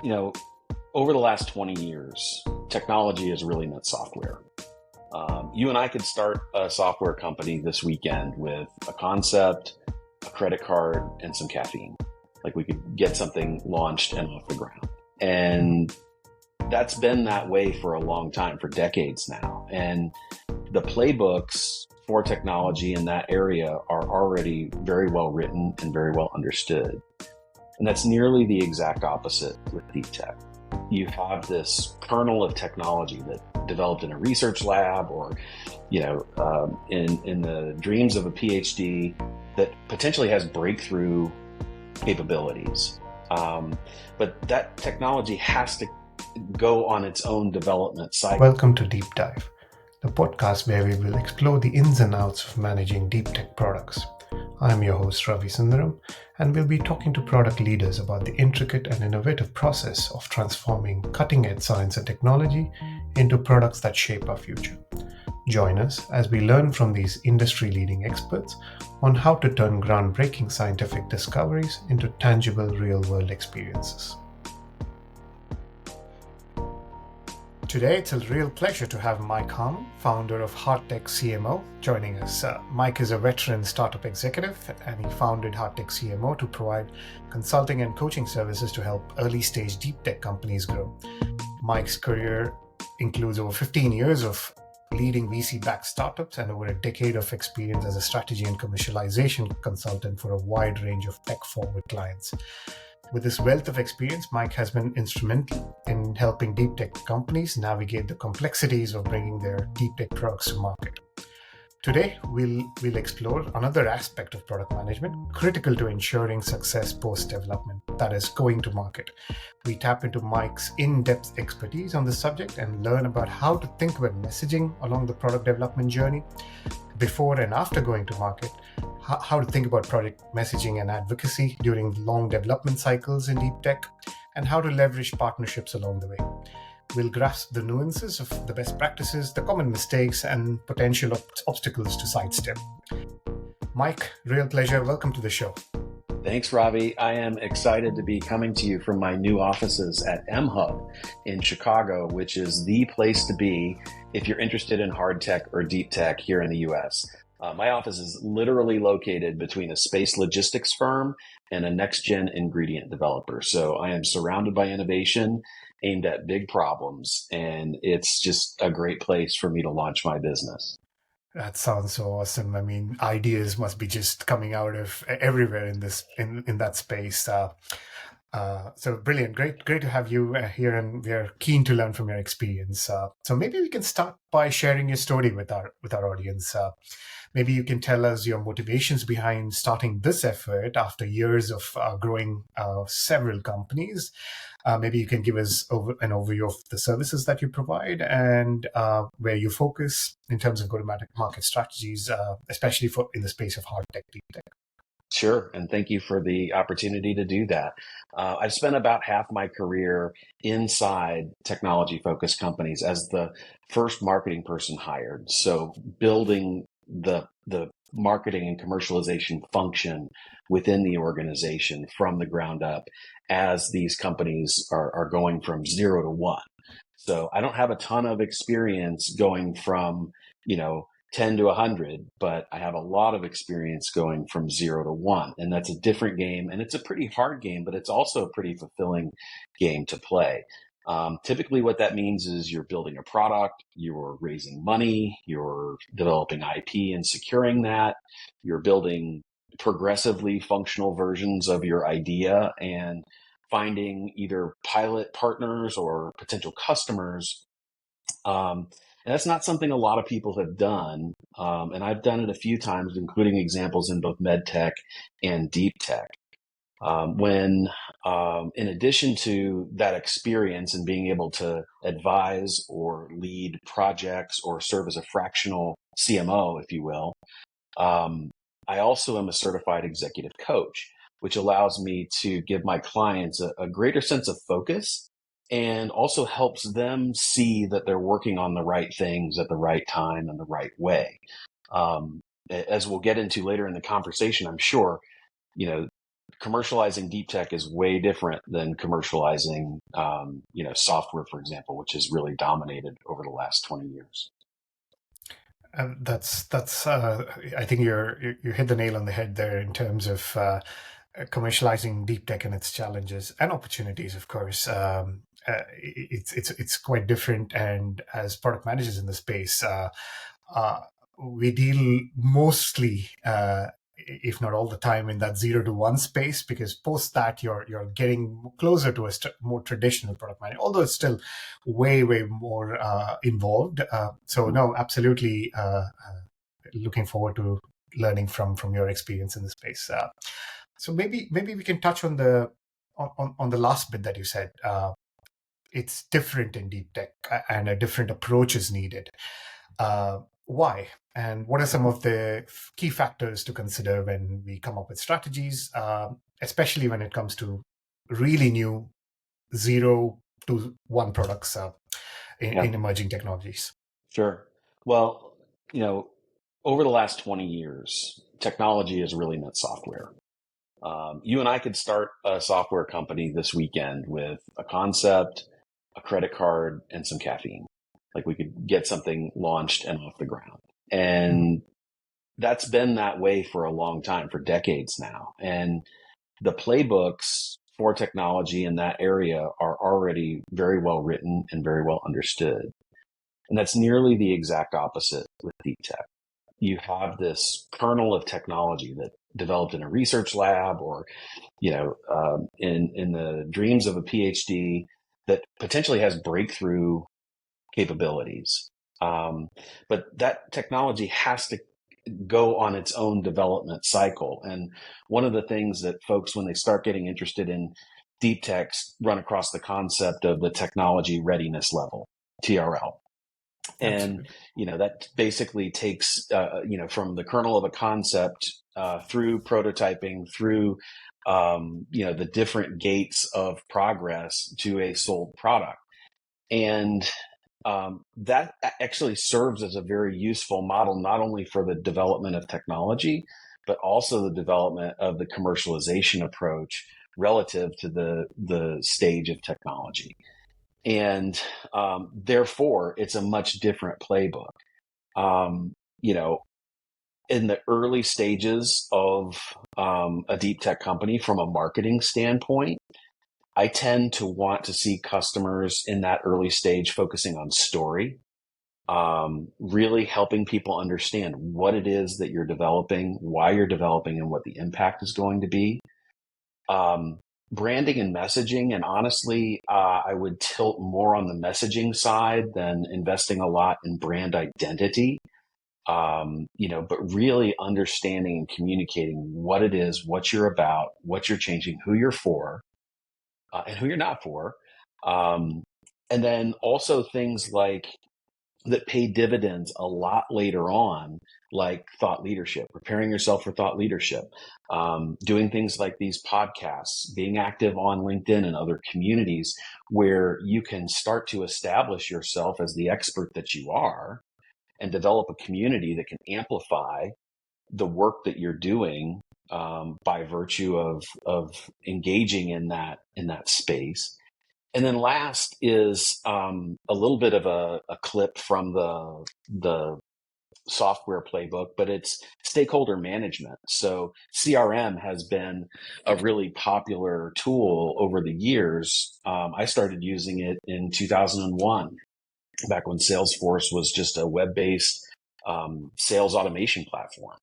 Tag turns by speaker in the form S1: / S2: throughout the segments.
S1: you know, over the last 20 years, technology has really meant software. You and I could start a software company this weekend with a concept, a credit card, and some caffeine. Like we could get something launched and off the ground. And that's been that way for a long time, for decades now. And the playbooks for technology in that area are already very well written and very well understood. And that's nearly the exact opposite with deep tech. You have this kernel of technology that developed in a research lab or, in the dreams of a PhD that potentially has breakthrough capabilities. But that technology has to go on its own development cycle.
S2: Welcome to Deep Dive, the podcast where we will explore the ins and outs of managing deep tech products. I'm your host Ravi Sundaram, and we'll be talking to product leaders about the intricate and innovative process of transforming cutting-edge science and technology into products that shape our future. Join us as we learn from these industry-leading experts on how to turn groundbreaking scientific discoveries into tangible real-world experiences. Today, it's a real pleasure to have Mike Harmon, founder of Hardtech CMO, joining us. Mike is a veteran startup executive, and he founded Hardtech CMO to provide consulting and coaching services to help early-stage deep tech companies grow. Mike's career includes over 15 years of leading VC-backed startups and over a decade of experience as a strategy and commercialization consultant for a wide range of tech-forward clients. With this wealth of experience, Mike has been instrumental in helping deep tech companies navigate the complexities of bringing their deep tech products to market. Today, we'll explore another aspect of product management critical to ensuring success post-development, that is, going to market. We tap into Mike's in-depth expertise on this subject and learn about how to think about messaging along the product development journey, before and after going to market, how to think about product messaging and advocacy during long development cycles in deep tech, and how to leverage partnerships along the way. We'll grasp the nuances of the best practices, the common mistakes, and potential obstacles to sidestep. Mike, real pleasure. Welcome to the show.
S1: Thanks, Ravi. I am excited to be coming to you from my new offices at M-Hub in Chicago, which is the place to be if you're interested in hard tech or deep tech here in the US. My office is literally located between a space logistics firm and a next-gen ingredient developer. So I am surrounded by innovation aimed at big problems, and it's just a great place for me to launch my business.
S2: That sounds so awesome. I mean, ideas must be just coming out of everywhere in that space. So brilliant, great to have you here, and we're keen to learn from your experience. So maybe we can start by sharing your story with our audience. Maybe you can tell us your motivations behind starting this effort after years of growing several companies. Maybe you can give us an overview of the services that you provide and where you focus in terms of go-to-market strategies, especially in the space of hard tech, deep tech.
S1: Sure, and thank you for the opportunity to do that. I've spent about half my career inside technology-focused companies as the first marketing person hired. So building the marketing and commercialization function within the organization from the ground up as these companies are going from 0 to 1. So I don't have a ton of experience going from, 10 to 100, but I have a lot of experience going from 0 to 1. And that's a different game. And it's a pretty hard game, but it's also a pretty fulfilling game to play. Typically what that means is you're building a product, you're raising money, you're developing IP and securing that, you're building progressively functional versions of your idea and finding either pilot partners or potential customers. And that's not something a lot of people have done. And I've done it a few times, including examples in both med tech and deep tech. When in addition to that experience and being able to advise or lead projects or serve as a fractional CMO, if you will, I also am a certified executive coach, which allows me to give my clients a greater sense of focus and also helps them see that they're working on the right things at the right time and the right way. As we'll get into later in the conversation, I'm sure, commercializing deep tech is way different than commercializing, software, for example, which has really dominated over the last 20 years.
S2: And that's I think you hit the nail on the head there in terms of commercializing deep tech and its challenges and opportunities. Of course, it's quite different. And as product managers in the space, we deal mostly, if not all the time, in that 0 to 1 space, because post that you're getting closer to a more traditional product management, although it's still way more involved. So no, absolutely looking forward to learning from your experience in the space. So maybe we can touch on the last bit that you said. It's different in deep tech, and a different approach is needed. Why? And what are some of the key factors to consider when we come up with strategies, especially when it comes to really new 0 to 1 products in emerging technologies?
S1: Sure. Well, over the last 20 years, technology has really meant software. You and I could start a software company this weekend with a concept, a credit card, and some caffeine. Like, we could get something launched and off the ground. And that's been that way for a long time, for decades now. And the playbooks for technology in that area are already very well written and very well understood. And that's nearly the exact opposite with deep tech. You have this kernel of technology that developed in a research lab or, in the dreams of a PhD that potentially has breakthrough capabilities. But that technology has to go on its own development cycle. And one of the things that folks, when they start getting interested in deep tech, run across the concept of the technology readiness level, TRL. And, that basically takes, from the kernel of a concept through prototyping, through, the different gates of progress to a sold product. And that actually serves as a very useful model, not only for the development of technology, but also the development of the commercialization approach relative to the stage of technology. And therefore, it's a much different playbook. In the early stages of a deep tech company, from a marketing standpoint, I tend to want to see customers in that early stage focusing on story, really helping people understand what it is that you're developing, why you're developing, and what the impact is going to be. Branding and messaging, and honestly, I would tilt more on the messaging side than investing a lot in brand identity. But really understanding and communicating what it is, what you're about, what you're changing, who you're for, and who you're not for. And then also things like that pay dividends a lot later on, like thought leadership, preparing yourself for thought leadership, doing things like these podcasts, being active on LinkedIn and other communities where you can start to establish yourself as the expert that you are and develop a community that can amplify the work that you're doing by virtue of engaging in that space. And then last is a little bit of a clip from the software playbook, but it's stakeholder management. So CRM has been a really popular tool over the years. I started using it in 2001, back when Salesforce was just a web-based sales automation platform.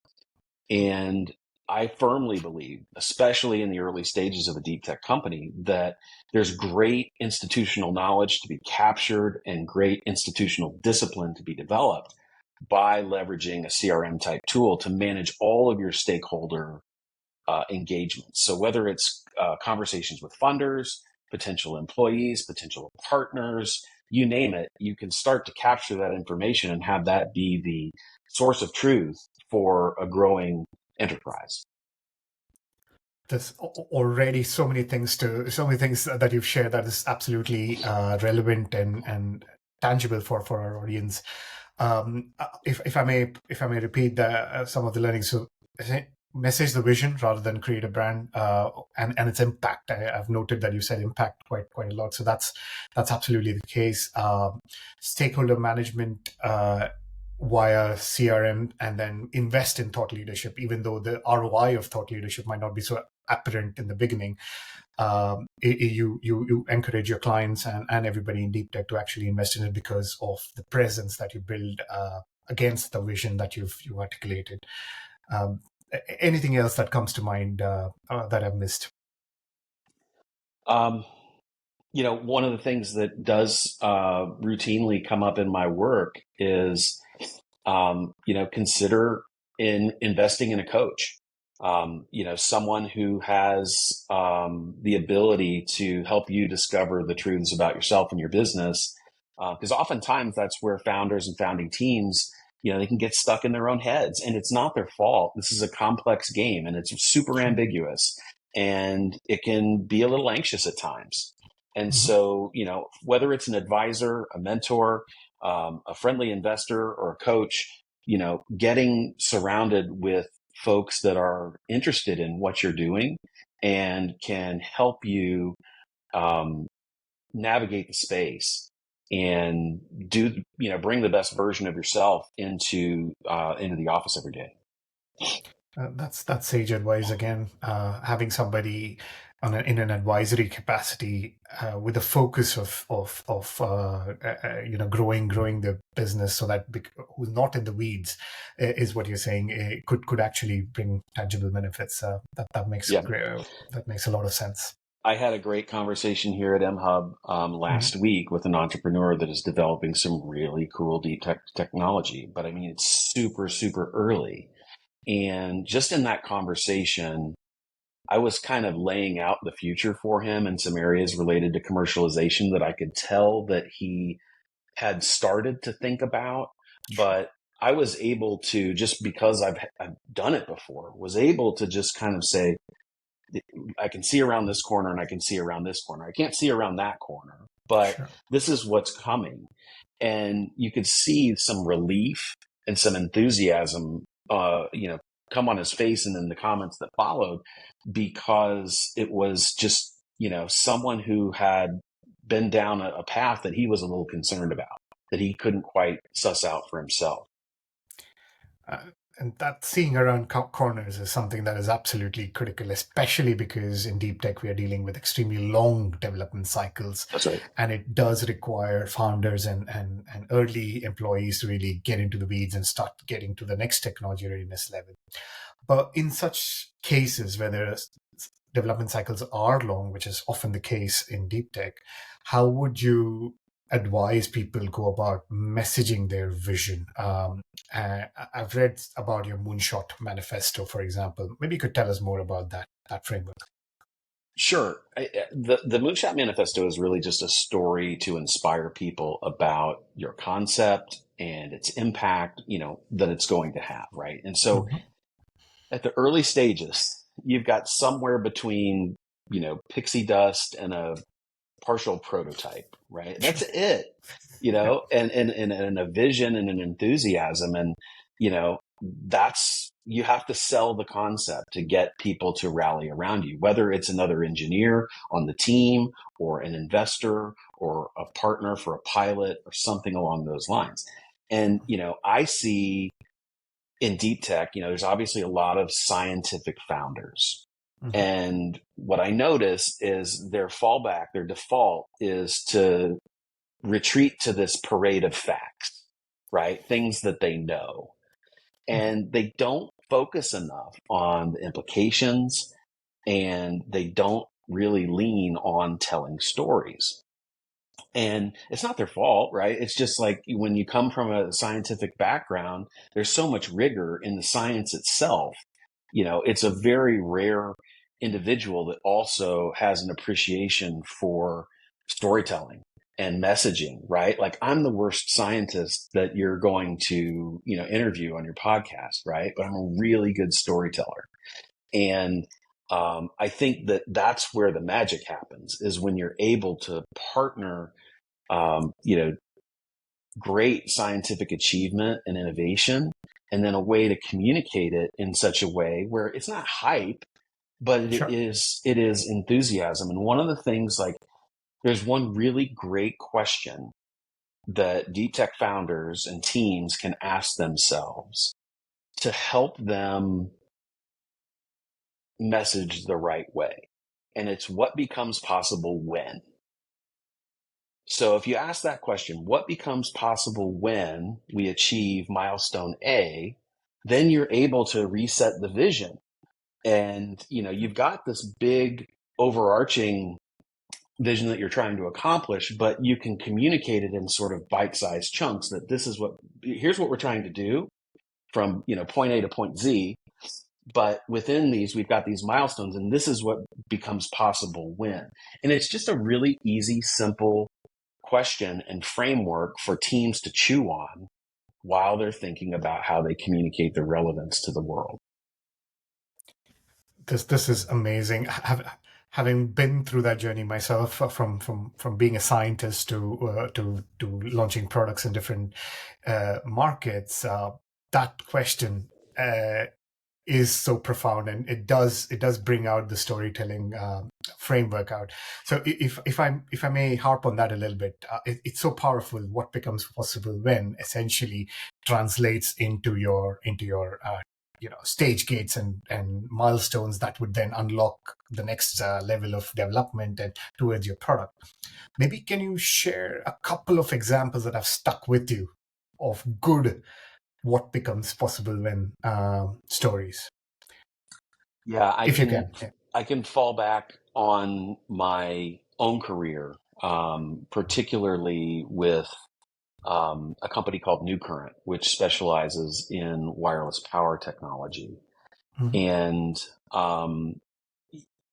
S1: And I firmly believe, especially in the early stages of a deep tech company, that there's great institutional knowledge to be captured and great institutional discipline to be developed by leveraging a CRM type tool to manage all of your stakeholder engagements. So whether it's conversations with funders, potential employees, potential partners, you name it, you can start to capture that information and have that be the source of truth for a growing enterprise.
S2: There's already so many things that you've shared that is absolutely relevant and tangible for our audience. If I may repeat some of the learnings. So message the vision rather than create a brand, and its impact. I've noted that you said impact quite a lot, so that's absolutely the case. Stakeholder management via CRM, and then invest in thought leadership, even though the ROI of thought leadership might not be so apparent in the beginning. You encourage your clients and everybody in deep tech to actually invest in it because of the presence that you build against the vision that you've articulated. Um, Anything else that comes to mind that I've missed?
S1: Um, one of the things that does routinely come up in my work is, consider in investing in a coach. Someone who has the ability to help you discover the truths about yourself and your business. Because oftentimes that's where founders and founding teams, they can get stuck in their own heads, and it's not their fault. This is a complex game, and it's super
S2: Sure.
S1: ambiguous, and it can be a little anxious at times. And
S2: Mhm.
S1: so, whether it's an advisor, a mentor, a friendly investor, or a coach, getting surrounded with folks that are interested in what you're doing and can help you um, navigate the space and bring the best version of yourself into the office every day.
S2: That's sage advice again. Having somebody in an advisory capacity with a focus of growing the business, so that who's not in the weeds is what you're saying. Could actually bring tangible benefits. That makes
S1: Yeah.
S2: that makes a lot of sense.
S1: I had a great conversation here at MHub
S2: Mhm.
S1: last week with an entrepreneur that is developing some really cool deep tech technology, but I mean, it's super, super early. And just in that conversation, I was kind of laying out the future for him in some areas related to commercialization that I could tell that he had started to think about,
S2: Sure.
S1: but I was able to, just because I've done it before, was able to just kind of say, I can see around this corner and I can see around this corner. I can't see around that corner, but
S2: Sure.
S1: this is what's coming. And you could see some relief and some enthusiasm, come on his face and in the comments that followed, because it was just, someone who had been down a path that he was a little concerned about, that he couldn't quite suss out for himself.
S2: Uh, and that seeing around corners is something that is absolutely critical, especially because in deep tech we are dealing with extremely long development cycles,
S1: That's right.
S2: and it does require founders and early employees to really get into the weeds and start getting to the next technology readiness level. But in such cases where development cycles are long, which is often the case in deep tech, how would you advise people go about messaging their vision? I've read about your Moonshot manifesto, for example. Maybe you could tell us more about that framework.
S1: Sure. The Moonshot Manifesto is really just a story to inspire people about your concept and its impact, that it's going to have, right? And so
S2: Mhm.
S1: at the early stages, you've got somewhere between, pixie dust and a partial prototype, right? That's
S2: Sure.
S1: it,
S2: Yeah.
S1: and a vision and an enthusiasm. And, you have to sell the concept to get people to rally around you, whether it's another engineer on the team or an investor or a partner for a pilot or something along those lines. And, I see in deep tech, there's obviously a lot of scientific founders.
S2: Mhm.
S1: And what I notice is their fallback, their default is to retreat to this parade of facts, right? Things that they know.
S2: Mhm.
S1: And they don't focus enough on the implications, and they don't really lean on telling stories. And it's not their fault, right? It's just like when you come from a scientific background, there's so much rigor in the science itself. It's a very rare individual that also has an appreciation for storytelling and messaging, right? Like, I'm the worst scientist that you're going to, interview on your podcast, right? But I'm a really good storyteller. And I think that that's where the magic happens, is when you're able to partner um, you know, great scientific achievement and innovation and then a way to communicate it in such a way where it's not hype, but
S2: Sure.
S1: it is enthusiasm. And one of the things, like, there's one really great question that deep tech founders and teams can ask themselves to help them message the right way. And it's, what becomes possible when? So if you ask that question, what becomes possible when we achieve milestone A, then you're able to reset the vision. And, you've got this big overarching vision that you're trying to accomplish, but you can communicate it in sort of bite-sized chunks, that here's what we're trying to do from, point A to point Z. But within these, we've got these milestones, and this is what becomes possible when. And it's just a really easy, simple question and framework for teams to chew on while they're thinking about how they communicate their relevance to the world.
S2: This is amazing. Having been through that journey myself, from being a scientist to launching products in different markets, that question is so profound, and it does bring out the storytelling framework out. So if I may harp on that a little bit, it's so powerful. What becomes possible when essentially translates into your stage gates and milestones that would then unlock the next level of development and towards your product. Maybe can you share a couple of examples that have stuck with you of good what becomes possible when stories?
S1: Yeah,
S2: If you can. Yeah.
S1: I can fall back on my own career, particularly with a company called New Current, which specializes in wireless power technology.
S2: Mhm.
S1: And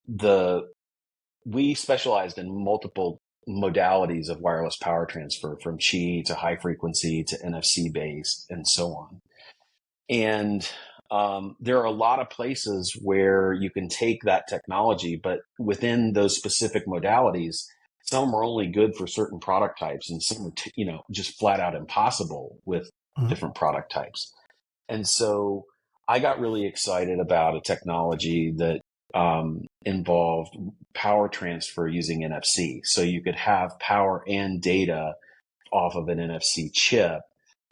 S1: the we specialized in multiple modalities of wireless power transfer, from Qi to high frequency to NFC based and so on. And there are a lot of places where you can take that technology, but within those specific modalities, some are only good for certain product types, and some are, just flat out impossible with
S2: Mhm.
S1: different product types. And so I got really excited about a technology that involved power transfer using NFC. So you could have power and data off of an NFC chip.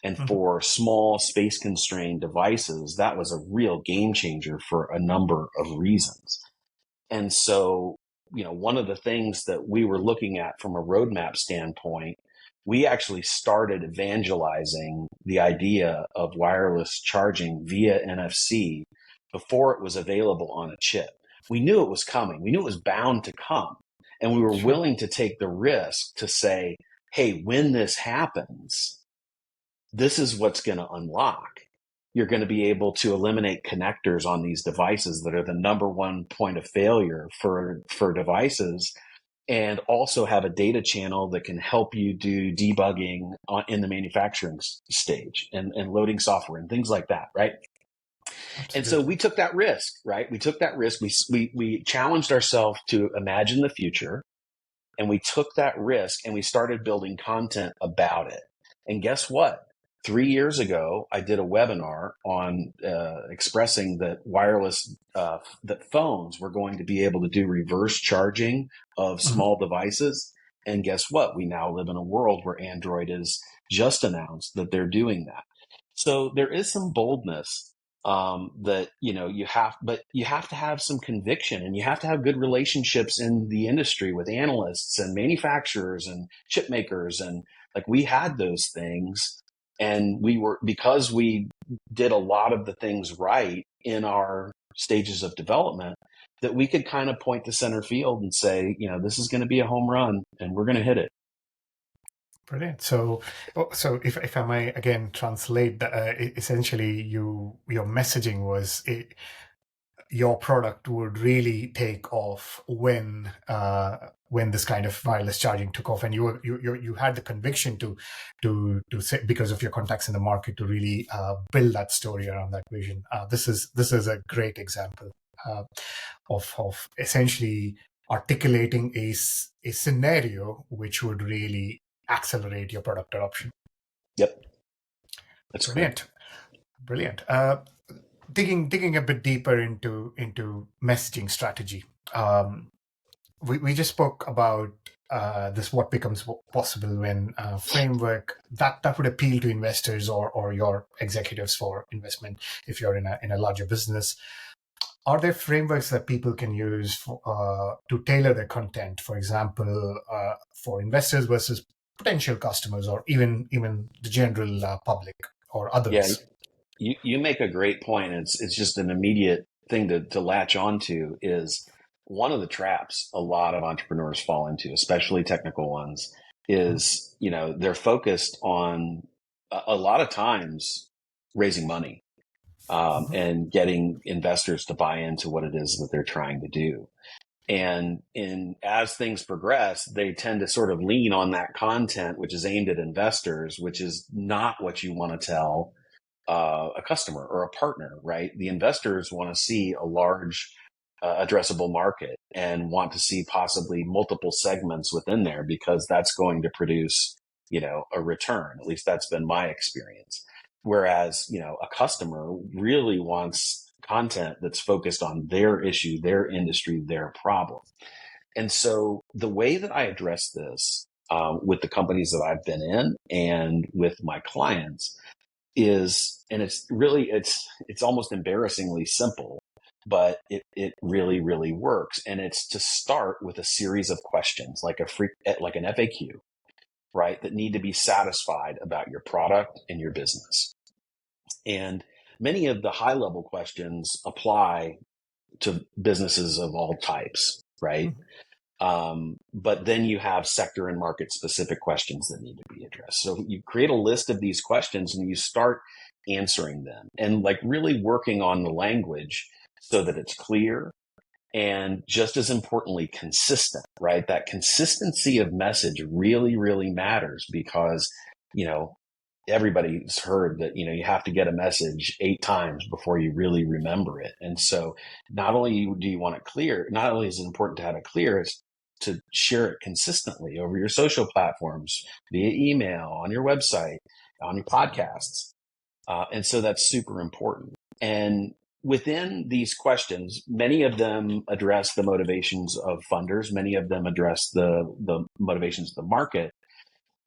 S1: And
S2: Mhm.
S1: for small space constrained devices, that was a real game changer for a number of reasons. And so, one of the things that we were looking at from a roadmap standpoint, we actually started evangelizing the idea of wireless charging via NFC before it was available on a chip. We knew it was coming. We knew it was bound to come. And we were
S2: Sure.
S1: willing to take the risk to say, hey, when this happens, this is what's going to unlock. You're going to be able to eliminate connectors on these devices that are the number one point of failure for devices, and also have a data channel that can help you do debugging in the manufacturing stage, and loading software and things like that, right? And so
S2: Absolutely.
S1: we took that risk, right? We took that risk. We challenged ourselves to imagine the future, and we took that risk and we started building content about it. And guess what? 3 years ago, I did a webinar on expressing that that phones were going to be able to do reverse charging of
S2: Mhm.
S1: small devices. And guess what? We now live in a world where Android has just announced that they're doing that. So there is some boldness that but you have to have some conviction, and you have to have good relationships in the industry with analysts and manufacturers and chip makers, and like, we had those things, and because we did a lot of the things right in our stages of development, that we could kind of point to center field and say, this is going to be a home run, and we're going to hit it.
S2: Brilliant. So if I may again translate, essentially your messaging was your product would really take off when this kind of wireless charging took off, and you had the conviction to say, because of your contacts in the market, to really build that story around that vision. This is a great example of essentially articulating a scenario which would really accelerate your product adoption.
S1: Yep, that's correct.
S2: Brilliant. Brilliant. Digging a bit deeper into messaging strategy. Um, we just spoke about this what becomes possible when framework that would appeal to investors or your executives for investment if you're in a larger business. Are there frameworks that people can use to tailor their content, for example, for investors versus potential customers, or even the general public or
S1: Yeah,
S2: others?
S1: you make a great point. It's just an immediate thing to latch onto is one of the traps a lot of entrepreneurs fall into, especially technical ones, is, they're focused on a lot of times raising money,
S2: Mhm.
S1: and getting investors to buy into what it is that they're trying to do. And as things progress, they tend to sort of lean on that content, which is aimed at investors, which is not what you want to tell a customer or a partner, right? The investors want to see a large addressable market and want to see possibly multiple segments within there because that's going to produce, a return. At least that's been my experience. Whereas, a customer really wants content that's focused on their issue, their industry, their problem. And so the way that I address this with the companies that I've been in and with my clients is, and it's almost embarrassingly simple, but it really, really works. And it's to start with a series of questions, like an FAQ, right? That need to be satisfied about your product and your business. And many of the high level questions apply to businesses of all types, right?
S2: Mhm.
S1: But then you have sector and market specific questions that need to be addressed. So you create a list of these questions and you start answering them and like really working on the language so that it's clear and just as importantly, consistent, right? That consistency of message really, really matters because, you know, everybody's heard that, you have to get a message 8 times before you really remember it. And so not only do you want it clear, not only is it important to have it clear, it's to share it consistently over your social platforms, via email, on your website, on your podcasts. And so that's super important. And within these questions, many of them address the motivations of funders. Many of them address the motivations of the market.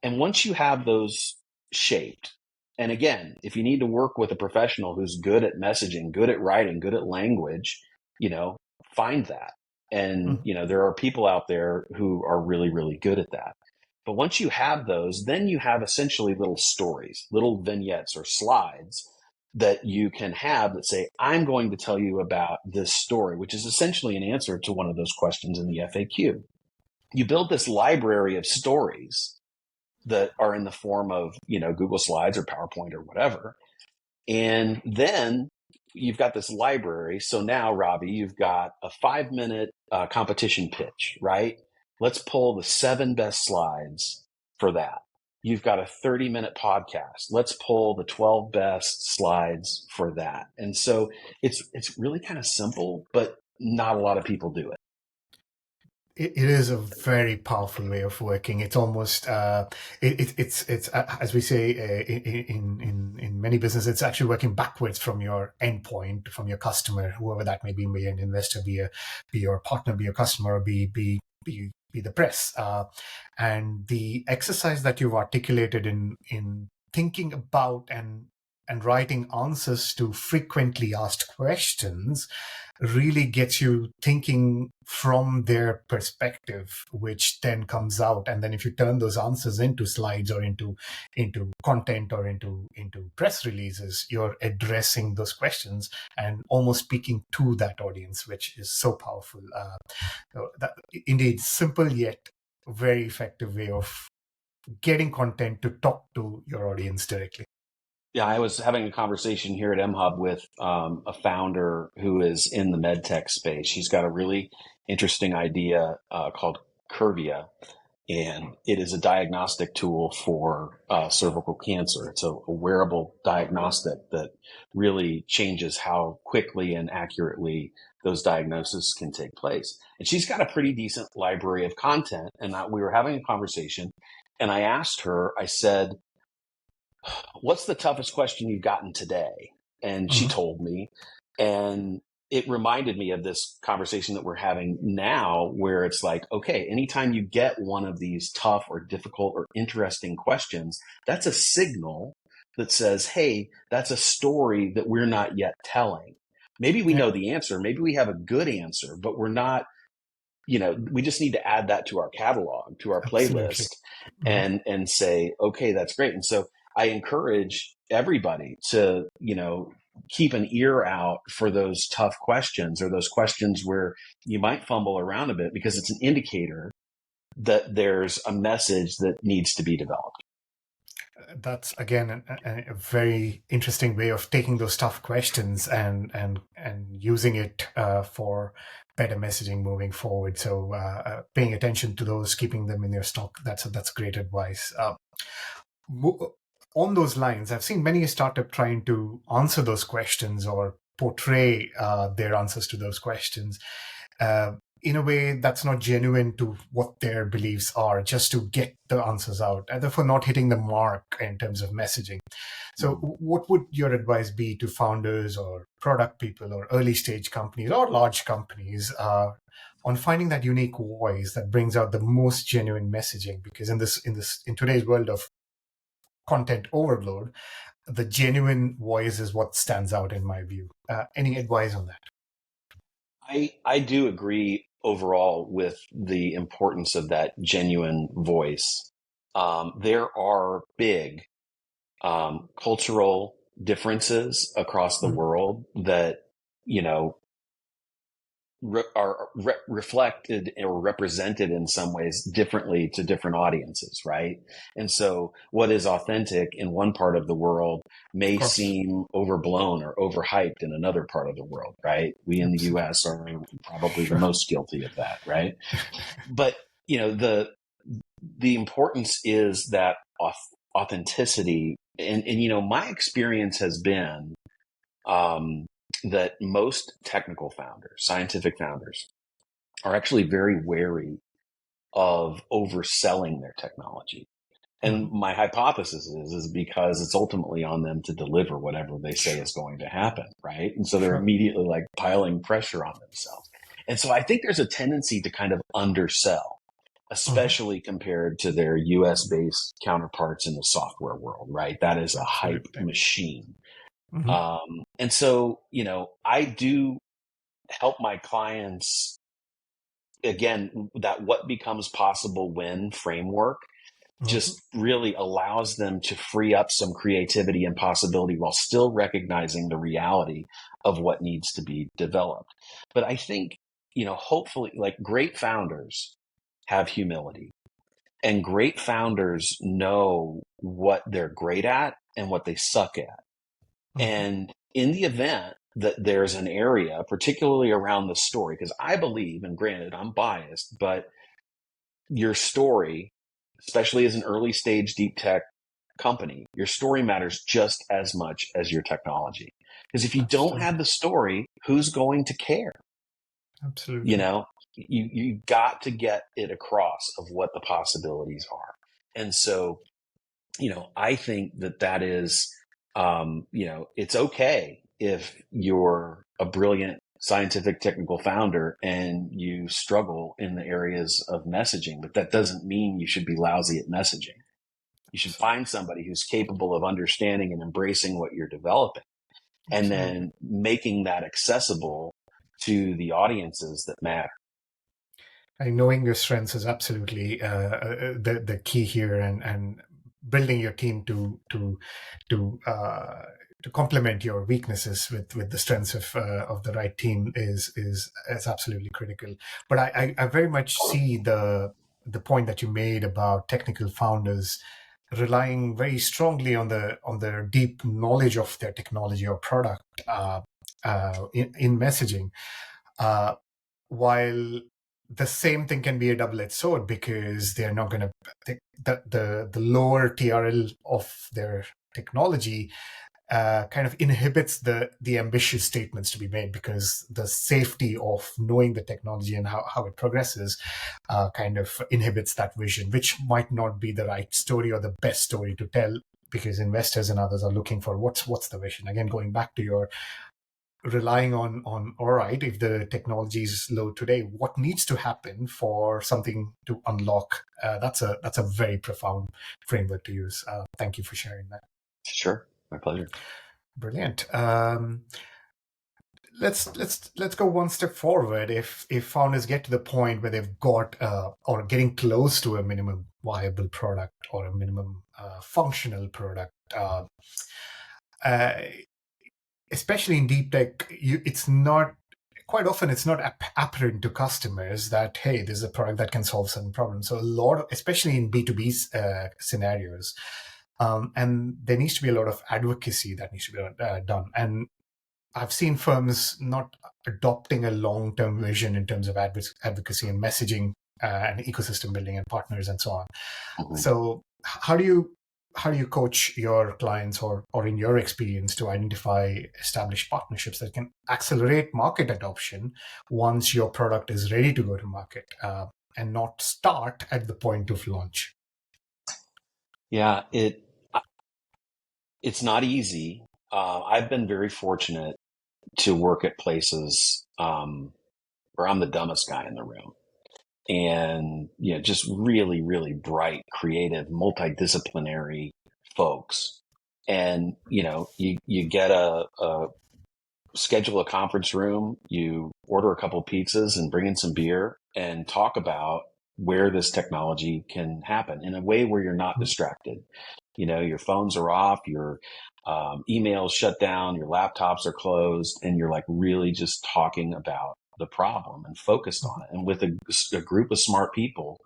S1: And once you have those shaped, and again, if you need to work with a professional who's good at messaging, good at writing, good at language, you know, find that. And,
S2: Mhm.
S1: there are people out there who are really, really good at that. But once you have those, then you have essentially little stories, little vignettes or slides that you can have that say, I'm going to tell you about this story, which is essentially an answer to one of those questions in the FAQ. You build this library of stories that are in the form of, Google Slides or PowerPoint or whatever. And then you've got this library. So now, Robbie, you've got a 5-minute competition pitch, right? Let's pull the 7 best slides for that. You've got a 30-minute podcast. Let's pull the 12 best slides for that. And so it's really kind of simple, but not a lot of people do it.
S2: It is a very powerful way of working. It's almost it's as we say in many businesses, it's actually working backwards from your endpoint, from your customer, whoever that may be an investor, be your partner, be your customer, or be the press. And the exercise that you've articulated in thinking about and writing answers to frequently asked questions really gets you thinking from their perspective, which then comes out. And then if you turn those answers into slides or into content or into press releases, you're addressing those questions and almost speaking to that audience, which is so powerful. Indeed, simple yet very effective way of getting content to talk to your audience directly.
S1: Yeah, I was having a conversation here at MHub with a founder who is in the med tech space. She's got a really interesting idea called Curvia, and it is a diagnostic tool for cervical cancer. It's a wearable diagnostic that really changes how quickly and accurately those diagnoses can take place. And she's got a pretty decent library of content. And we were having a conversation, and I asked her, I said, what's the toughest question you've gotten today? And she told me, and it reminded me of this conversation that we're having now, where it's like, okay, anytime you get one of these tough or difficult or interesting questions, that's a signal that says, hey, that's a story that we're not yet telling. Maybe we know the answer, maybe we have a good answer, but we're not, we just need to add that to our catalog, to our
S2: Absolutely.
S1: playlist, and say, okay, that's great. And so I encourage everybody to, keep an ear out for those tough questions, or those questions where you might fumble around a bit, because it's an indicator that there's a message that needs to be developed.
S2: That's again a very interesting way of taking those tough questions and using it for better messaging moving forward. So paying attention to those, keeping them in your stock, that's great advice. On those lines, I've seen many a startup trying to answer those questions or portray their answers to those questions in a way that's not genuine to what their beliefs are, just to get the answers out, and therefore not hitting the mark in terms of messaging. So what would your advice be to founders or product people or early stage companies or large companies on finding that unique voice that brings out the most genuine messaging? Because in today's world of content overload, the genuine voice is what stands out in my view. Any advice on that?
S1: I do agree overall with the importance of that genuine voice. There are big cultural differences across the world that, are reflected or represented in some ways differently to different audiences, right? And so what is authentic in one part of the world may seem overblown or overhyped in another part of the world, right? We in the US are probably the most guilty of that, right? But, the importance is that authenticity. And, my experience has been that most technical founders, scientific founders, are actually very wary of overselling their technology. And my hypothesis is because it's ultimately on them to deliver whatever they say is going to happen, right? And so they're immediately like piling pressure on themselves. And so I think there's a tendency to kind of undersell, especially compared to their US-based counterparts in the software world, right? That is a hype machine. And so, I do help my clients, again, that what becomes possible when framework just really allows them to free up some creativity and possibility while still recognizing the reality of what needs to be developed. But I think, hopefully, like, great founders have humility, and great founders know what they're great at and what they suck at. And in the event that there's an area, particularly around the story, because I believe, and granted, I'm biased, but your story, especially as an early stage deep tech company, your story matters just as much as your technology. Because if you don't have the story, who's going to care?
S2: Absolutely.
S1: You got to get it across of what the possibilities are. And so, I think that is, it's okay if you're a brilliant scientific technical founder and you struggle in the areas of messaging, but that doesn't mean you should be lousy at messaging. You should find somebody who's capable of understanding and embracing what you're developing, and then making that accessible to the audiences that matter.
S2: Knowing your strengths is absolutely the key here, and building your team to complement your weaknesses with the strengths of the right team is absolutely critical. But I very much see the point that you made about technical founders relying very strongly on their deep knowledge of their technology or product in messaging, while the same thing can be a double-edged sword, because they're not going to the lower TRL of their technology kind of inhibits the ambitious statements to be made, because the safety of knowing the technology and how it progresses kind of inhibits that vision, which might not be the right story or the best story to tell because investors and others are looking for what's the vision. Again, going back to your relying on all right, if the technology is low today, what needs to happen for something to unlock? That's a very profound framework to use. Thank you for sharing that.
S1: Sure, my pleasure.
S2: Brilliant. Let's go one step forward. If founders get to the point where they've got or getting close to a minimum viable product or a minimum functional product, uh, especially in deep tech, it's not quite often it's not apparent to customers that, hey, this is a product that can solve certain problems. So a lot of, especially in B2B scenarios, and there needs to be a lot of advocacy that needs to be done. And I've seen firms not adopting a long-term vision in terms of advocacy and messaging and ecosystem building and partners and so on.
S1: Mm-hmm.
S2: So how do you coach your clients or in your experience to identify established partnerships that can accelerate market adoption once your product is ready to go to market and not start at the point of launch?
S1: Yeah, it's not easy. I've been very fortunate to work at places where I'm the dumbest guy in the room. And, just really, really bright, creative, multidisciplinary folks. And, you get schedule a conference room, you order a couple pizzas and bring in some beer and talk about where this technology can happen in a way where you're not distracted. Your phones are off, your emails shut down, your laptops are closed, and you're like really just talking about the problem and focused on it. And with a group of smart people,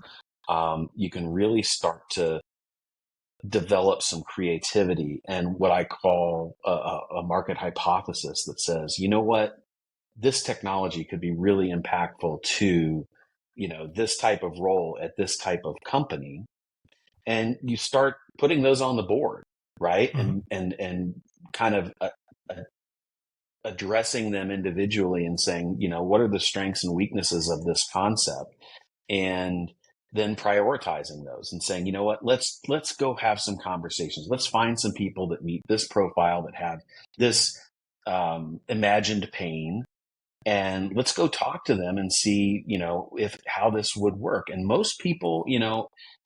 S1: you can really start to develop some creativity and what I call a market hypothesis that says, you know what, this technology could be really impactful to, this type of role at this type of company. And you start putting those on the board, right?
S2: Mm-hmm.
S1: And kind of addressing them individually and saying, what are the strengths and weaknesses of this concept? And then prioritizing those and saying, you know what, let's go have some conversations. Let's find some people that meet this profile, that have this imagined pain, and let's go talk to them and see, how this would work. And most people,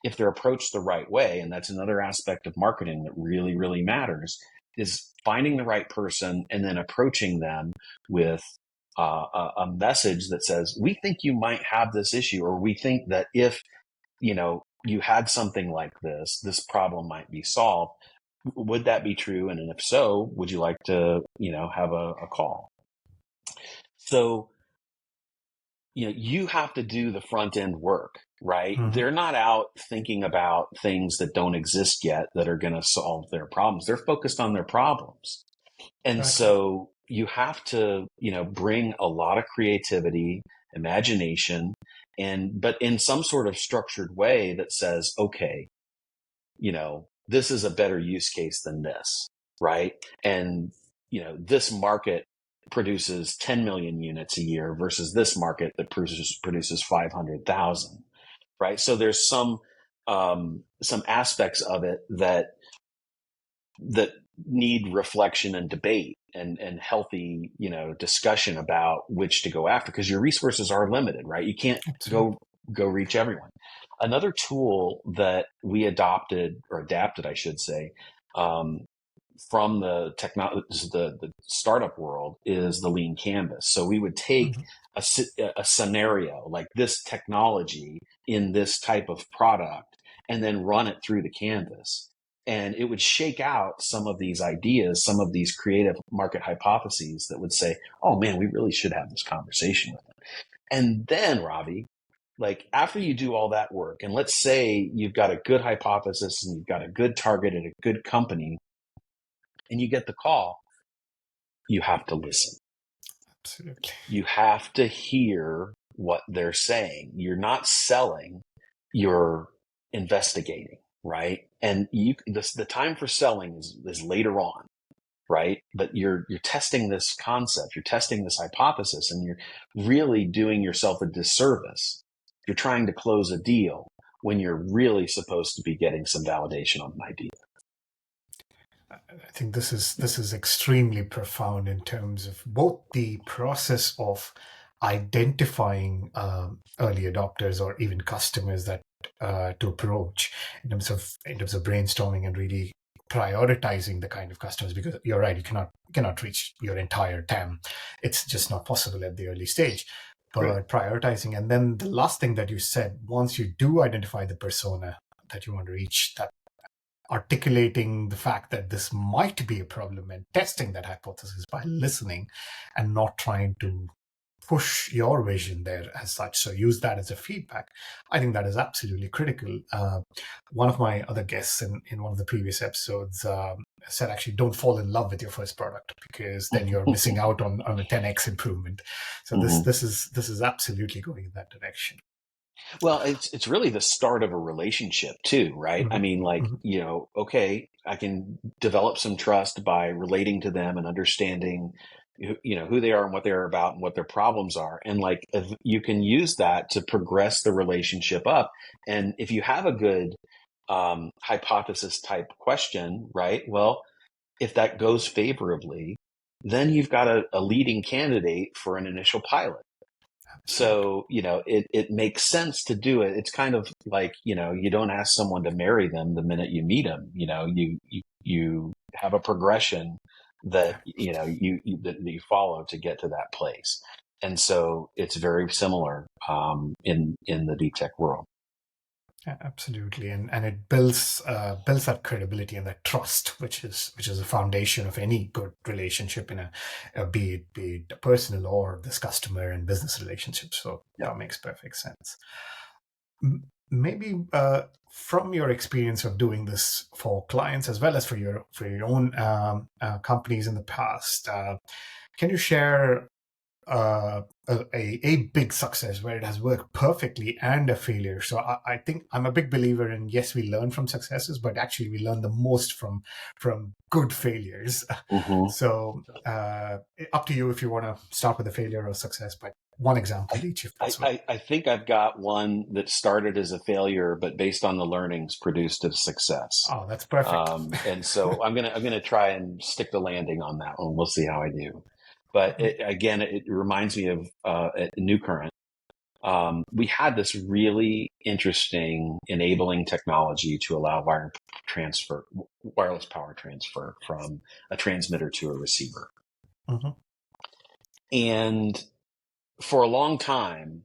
S1: if they're approached the right way, and that's another aspect of marketing that really, really matters, is finding the right person and then approaching them with a message that says, we think you might have this issue, or we think that if, you had something like this problem might be solved. Would that be true? And if so, would you like to, have a call? So, you have to do the front end work, right?
S2: Mm-hmm.
S1: They're not out thinking about things that don't exist yet that are going to solve their problems. They're focused on their problems. And so you have to, bring a lot of creativity, imagination, but in some sort of structured way that says, okay, this is a better use case than this, right? And, this market produces 10 million units a year versus this market that produces 500,000, right? So there's some aspects of it that need reflection and debate and healthy, discussion about which to go after, because your resources are limited, right? You can't go reach everyone. Another tool that we adapted, I should say, from the startup world is the lean canvas. So we would take a scenario like this technology in this type of product and then run it through the canvas. And it would shake out some of these ideas, some of these creative market hypotheses that would say, oh man, we really should have this conversation with them. And then, Ravi, like after you do all that work, and let's say you've got a good hypothesis and you've got a good target at a good company, and you get the call, you have to listen.
S2: Absolutely.
S1: You have to hear what they're saying. You're not selling, you're investigating, right? And the time for selling is later on, right? But you're testing this concept, you're testing this hypothesis, and you're really doing yourself a disservice. You're trying to close a deal when you're really supposed to be getting some validation on an idea.
S2: I think this is extremely profound in terms of both the process of identifying early adopters or even customers that to approach in terms of brainstorming and really prioritizing the kind of customers, because you're right, you cannot reach your entire TAM. It's just not possible at the early stage.
S1: Right.
S2: But prioritizing, and then the last thing that you said, once you do identify the persona that you want to reach, that articulating the fact that this might be a problem and testing that hypothesis by listening and not trying to push your vision there as such. So use that as a feedback. I think that is absolutely critical. One of my other guests in one of the previous episodes said, actually, don't fall in love with your first product, because then you're missing out on a 10x improvement. So this
S1: Mhm.
S2: this is absolutely going in that direction.
S1: Well, it's really the start of a relationship too, right? I
S2: Mhm,
S1: mean, like,
S2: mhm,
S1: okay, I can develop some trust by relating to them and understanding, who they are and what they're about and what their problems are. And like, if you can use that to progress the relationship up. And if you have a good hypothesis type question, right? Well, if that goes favorably, then you've got a leading candidate for an initial pilot.
S2: absolutely.
S1: So, it makes sense to do it. It's kind of like, you don't ask someone to marry them the minute you meet them. You have a progression that,
S2: Yeah.
S1: that you follow to get to that place. And so it's very similar, in the deep tech world.
S2: Yeah, absolutely, and it builds that credibility and that trust, which is the foundation of any good relationship in be it a personal or this customer and business relationship. So
S1: Yep.
S2: that makes perfect sense. Maybe from your experience of doing this for clients as well as for your own companies in the past, can you share a big success where it has worked perfectly and a failure? So I think I'm a big believer in, yes, we learn from successes, but actually we learn the most from good failures.
S1: hmm
S2: So up to you if you want to start with a failure or success, but one example each if possible.
S1: I think I've got one that started as a failure, but based on the learnings produced a success.
S2: Oh, that's perfect.
S1: And so I'm gonna try and stick the landing on that one. We'll see how I do. But again, it reminds me of New Current. We had this really interesting enabling technology to allow wireless power transfer from a transmitter to a receiver.
S2: Mm-hmm.
S1: And for a long time,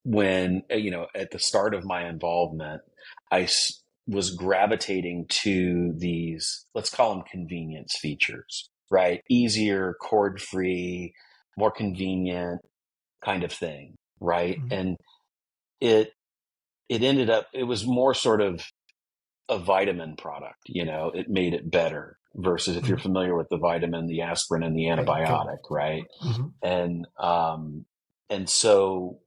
S1: when, at the start of my involvement, was gravitating to these, let's call them convenience features, right? Easier, cord free, more convenient kind of thing, right?
S2: Mm-hmm.
S1: And it, it was more sort of a vitamin product, it made it better versus if you're
S2: Mm-hmm.
S1: familiar with the vitamin, the aspirin and the
S2: Painkiller.
S1: antibiotic, right?
S2: Mm-hmm.
S1: And, so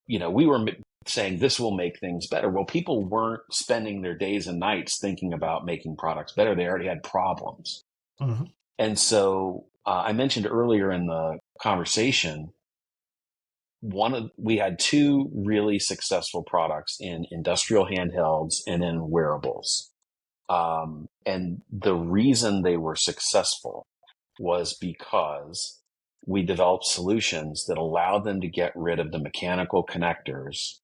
S1: we were saying this will make things better. Well, people weren't spending their days and nights thinking about making products better. They already had problems.
S2: Mm-hmm.
S1: And so I mentioned earlier in the conversation, we had two really successful products in industrial handhelds and in wearables. And the reason they were successful was because we developed solutions that allowed them to get rid of the mechanical connectors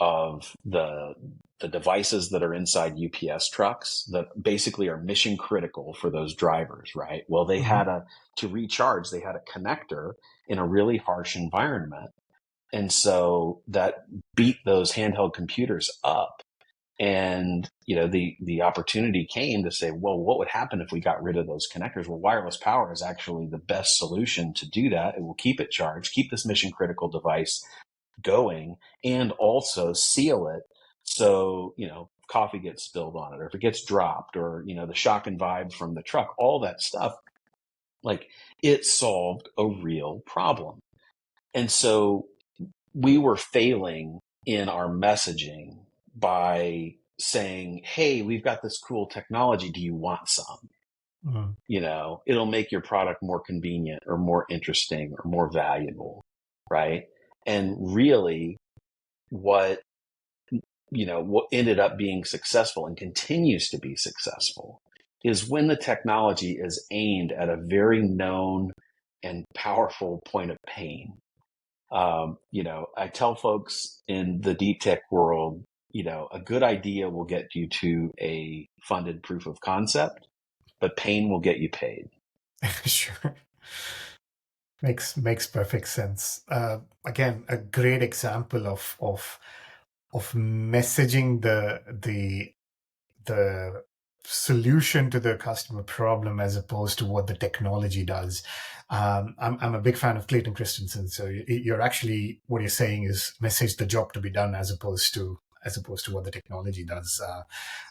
S1: of the devices that are inside UPS trucks that basically are mission critical for those drivers, right? Well,
S2: Mm-hmm.
S1: to recharge, they had a connector in a really harsh environment. And so that beat those handheld computers up. And, the opportunity came to say, well, what would happen if we got rid of those connectors? Well, wireless power is actually the best solution to do that. It will keep it charged, keep this mission critical device going, and also seal it. So, coffee gets spilled on it, or if it gets dropped, or, the shock and vibe from the truck, all that stuff, like, it solved a real problem. And so we were failing in our messaging by saying, hey, we've got this cool technology. Do you want some?
S2: Mm-hmm.
S1: It'll make your product more convenient or more interesting or more valuable. Right. And really, what what ended up being successful and continues to be successful is when the technology is aimed at a very known and powerful point of pain. I tell folks in the deep tech world, a good idea will get you to a funded proof of concept, but pain will get you paid.
S2: Sure. Makes perfect sense. Again, a great example of messaging the solution to the customer problem as opposed to what the technology does. I'm a big fan of Clayton Christensen. So you're actually, what you're saying is message the job to be done as opposed to what the technology does.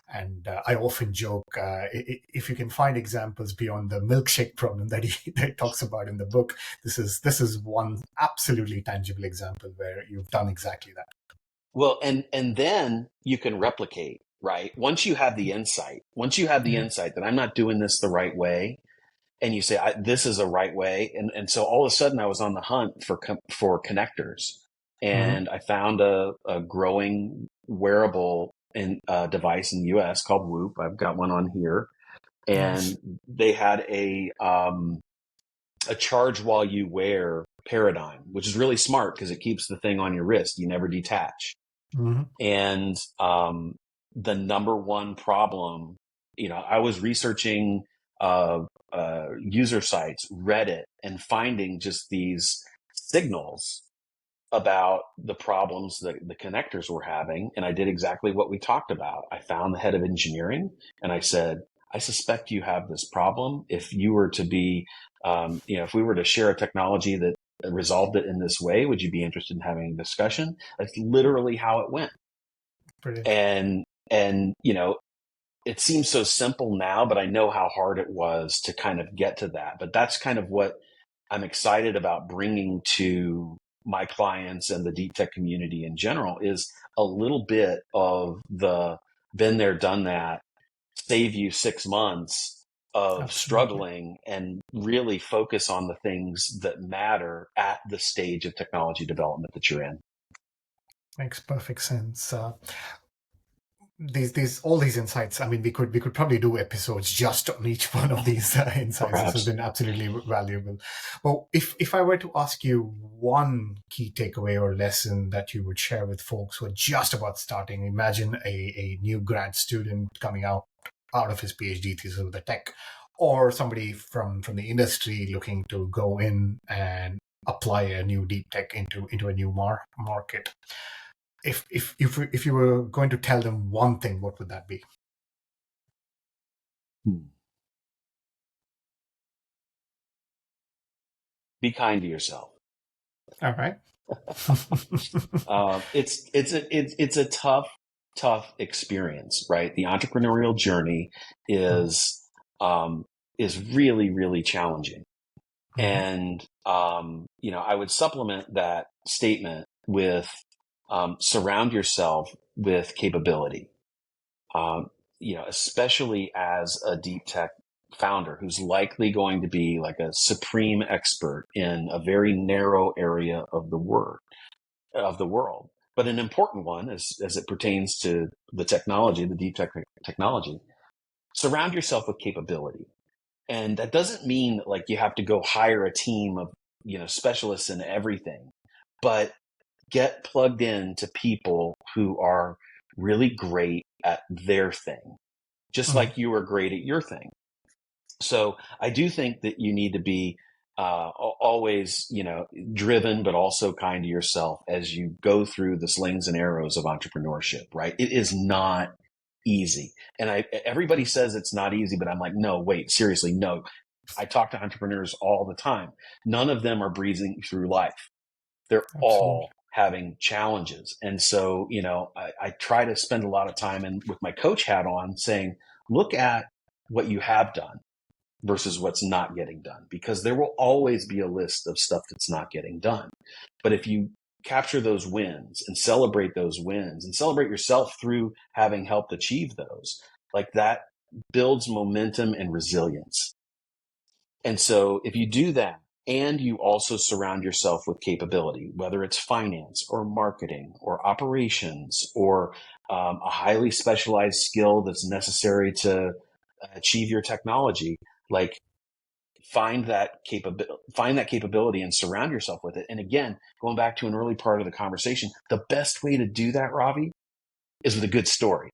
S2: I often joke, if you can find examples beyond the milkshake problem that he talks about in the book, this is one absolutely tangible example where you've done exactly that.
S1: Well, and then you can replicate, right? Once you have the insight that I'm not doing this the right way, and you say, this is a right way. And so all of a sudden I was on the hunt for connectors, and I found a growing wearable device in the US called Whoop. I've got one on here, and they had a charge while you wear paradigm, which is really smart because it keeps the thing on your wrist. You never detach. And the number one problem, I was researching user sites, Reddit, and finding just these signals about the problems that the connectors were having. And I did exactly what we talked about. I found the head of engineering and I said, I suspect you have this problem. If you were to be, if we were to share a technology that resolved it in this way, would you be interested in having a discussion? That's literally how it went.
S2: Brilliant.
S1: And it seems so simple now, but I know how hard it was to kind of get to that. But that's kind of what I'm excited about bringing to my clients and the deep tech community in general, is a little bit of the been there, done that, save you 6 months of struggling, and really focus on the things that matter at the stage of technology development that you're in.
S2: Makes perfect sense. All these insights. I mean, we could probably do episodes just on each one of these insights.
S1: Perhaps.
S2: This has been absolutely valuable. Well, if I were to ask you one key takeaway or lesson that you would share with folks who are just about starting, imagine a new grad student coming out of his PhD thesis with a tech, or somebody from the industry looking to go in and apply a new deep tech into a new market. If you were going to tell them one thing, what would that be?
S1: Be kind to yourself.
S2: All right.
S1: It's a tough experience, right? The entrepreneurial journey is really, really challenging. And, I would supplement that statement with, surround yourself with capability, especially as a deep tech founder who's likely going to be like a supreme expert in a very narrow area of the world, but an important one as it pertains to the technology, the deep tech technology. Surround yourself with capability. And that doesn't mean like you have to go hire a team of, specialists in everything, but get plugged in to people who are really great at their thing, just like you are great at your thing. So I do think that you need to be always, driven, but also kind to yourself as you go through the slings and arrows of entrepreneurship, right? It is not easy. And everybody says it's not easy, but I'm like, no, wait, seriously, no. I talk to entrepreneurs all the time. None of them are breezing through life. They're all having challenges. And so, I try to spend a lot of time with my coach hat on saying, look at what you have done versus what's not getting done, because there will always be a list of stuff that's not getting done. But if you capture those wins and celebrate those wins and celebrate yourself through having helped achieve those, like that builds momentum and resilience. And so if you do that, and you also surround yourself with capability, whether it's finance or marketing or operations or a highly specialized skill that's necessary to achieve your technology, like find that capability and surround yourself with it. And again, going back to an early part of the conversation, the best way to do that, Ravi, is with a good story,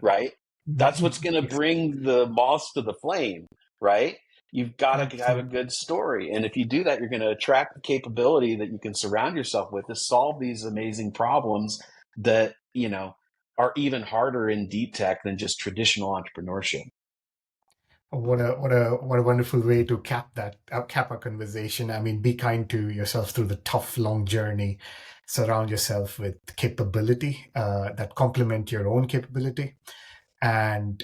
S1: right? That's what's going to
S2: Yes.
S1: bring the moss to the flame, right? You've got to have a
S2: Absolutely.
S1: good story. And if you do that, you're going to attract the capability that you can surround yourself with to solve these amazing problems that, are even harder in deep tech than just traditional entrepreneurship.
S2: What a wonderful way to cap our conversation. I mean, be kind to yourself through the tough, long journey. Surround yourself with capability that complement your own capability, and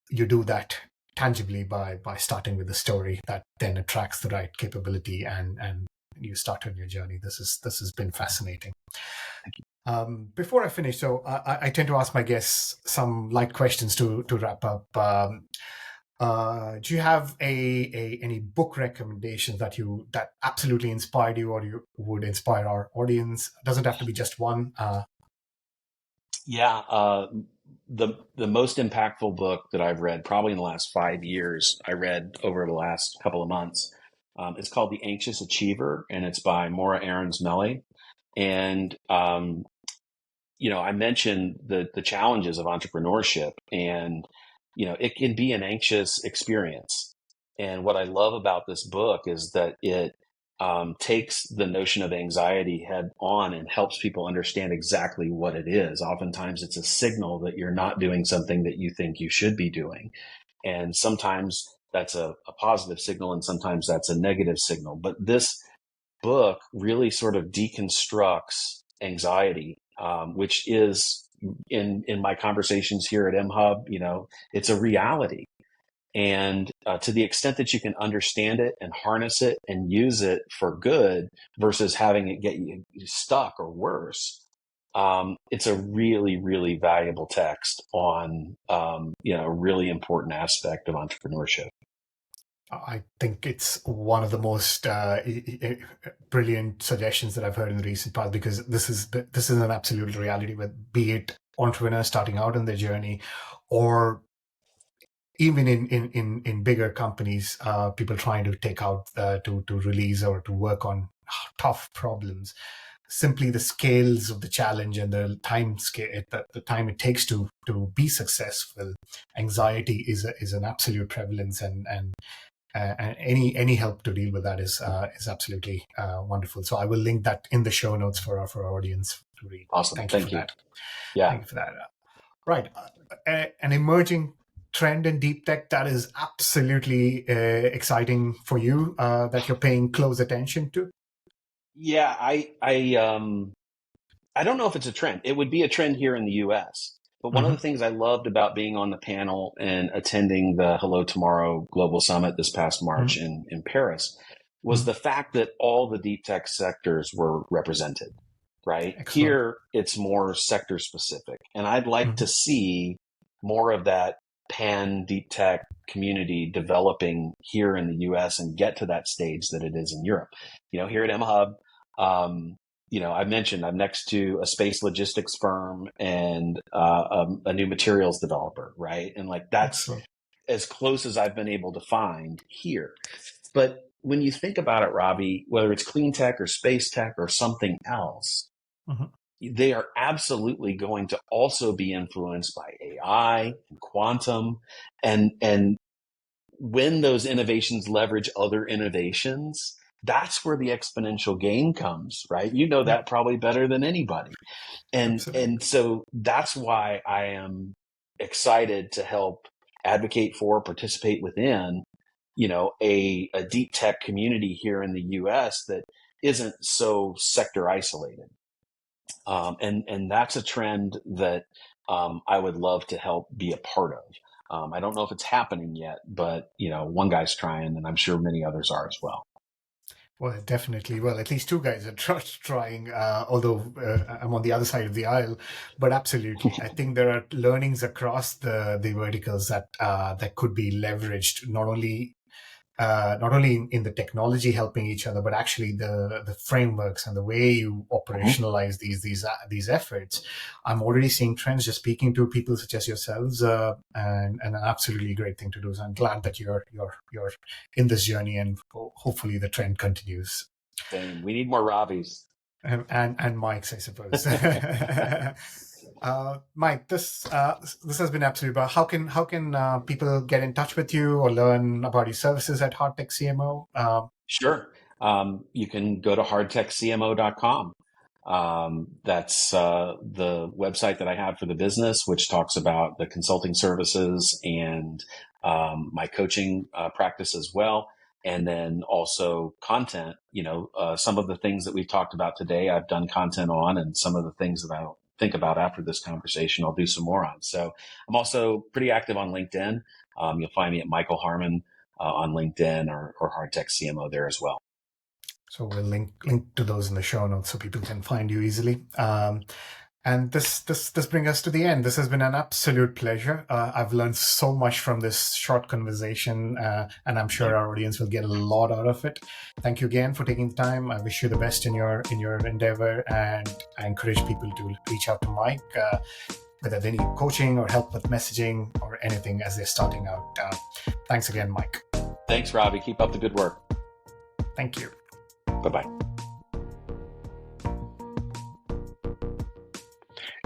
S2: you do that tangibly by starting with a story that then attracts the right capability, and you start on your journey. This has been fascinating. Before I finish, so I tend to ask my guests some light questions to wrap up. Do you have any book recommendations that absolutely inspired you, or you would inspire our audience? It doesn't have to be just one.
S1: Yeah, the most impactful book that I've read, probably in the last 5 years, I read over the last couple of months. It's called The Anxious Achiever, and it's by Maura Aarons-Melly. And I mentioned the challenges of entrepreneurship, and it can be an anxious experience. And what I love about this book is that it takes the notion of anxiety head on and helps people understand exactly what it is. Oftentimes, it's a signal that you're not doing something that you think you should be doing, and sometimes that's a positive signal, and sometimes that's a negative signal. But this book really sort of deconstructs anxiety, which is in my conversations here at MHub, it's a reality. And to the extent that you can understand it and harness it and use it for good versus having it get you stuck or worse, it's a really, really valuable text on, a really important aspect of entrepreneurship.
S2: I think it's one of the most brilliant suggestions that I've heard in the recent past, because this is an absolute reality with, be it entrepreneurs starting out on their journey, or even in bigger companies, people trying to take out to release or to work on tough problems. Simply the scales of the challenge and the time scale, the time it takes to be successful. Anxiety is an absolute prevalence, and any help to deal with that is absolutely wonderful. So I will link that in the show notes for our audience to read.
S1: Awesome.
S2: Thank you for
S1: Thank you.
S2: that.
S1: Yeah.
S2: Thank you for that. Right, an emerging trend in deep tech that is absolutely exciting for you, that you're paying close attention to.
S1: Yeah. I don't know if it's a trend. It would be a trend here in the US. But one of the
S2: Mm-hmm.
S1: things I loved about being on the panel and attending the Hello Tomorrow Global Summit this past March
S2: Mm-hmm.
S1: in Paris was
S2: Mm-hmm.
S1: the fact that all the deep tech sectors were represented, right?
S2: Excellent.
S1: Here, it's more sector specific. And I'd like
S2: Mm-hmm.
S1: to see more of that pan deep tech community developing here in the US and get to that stage that it is in Europe. Here at MHub, I mentioned I'm next to a space logistics firm and a new materials developer, right? And like that's
S2: Excellent.
S1: as close as I've been able to find here. But when you think about it, Robbie, whether it's clean tech or space tech or something else,
S2: Mm-hmm.
S1: they are absolutely going to also be influenced by AI and quantum, and when those innovations leverage other innovations, that's where the exponential gain comes, right? You know
S2: Yep.
S1: that probably better than anybody. And
S2: Absolutely.
S1: so that's why I am excited to help advocate for, participate within, a deep tech community here in the US that isn't so sector isolated. And that's a trend that I would love to help be a part of. I don't know if it's happening yet, but one guy's trying, and I'm sure many others are as well.
S2: Well, definitely. Well, at least two guys are trying, although I'm on the other side of the aisle. But absolutely, I think there are learnings across the verticals that could be leveraged, not only not only in the technology helping each other, but actually the frameworks and the way you operationalize these efforts. I'm already seeing trends just speaking to people such as yourselves, and an absolutely great thing to do. So I'm glad that you're in this journey, and hopefully the trend continues.
S1: Same. We need more Ravis.
S2: And Mike's, I suppose. Mike, this has been absolutely. How can people get in touch with you or learn about your services at Hardtech CMO?
S1: Sure. You can go to hardtechcmo.com. That's the website that I have for the business, which talks about the consulting services and my coaching practice as well. And then also content, some of the things that we've talked about today, I've done content on, and some of the things that I'll think about after this conversation, I'll do some more on. So I'm also pretty active on LinkedIn. You'll find me at Michael Harmon on LinkedIn or Hardtech CMO there as well.
S2: So we'll link to those in the show notes so people can find you easily. And this brings us to the end. This has been an absolute pleasure. I've learned so much from this short conversation, and I'm sure our audience will get a lot out of it. Thank you again for taking the time. I wish you the best in your endeavor, and I encourage people to reach out to Mike, whether they need coaching or help with messaging or anything as they're starting out. Thanks again, Mike.
S1: Thanks, Ravi. Keep up the good work.
S2: Thank you.
S1: Bye-bye.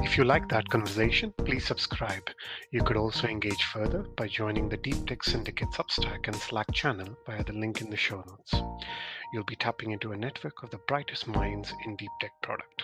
S2: If you like that conversation, please subscribe. You could also engage further by joining the Deep Tech Syndicate Substack and Slack channel via the link in the show notes. You'll be tapping into a network of the brightest minds in deep tech product.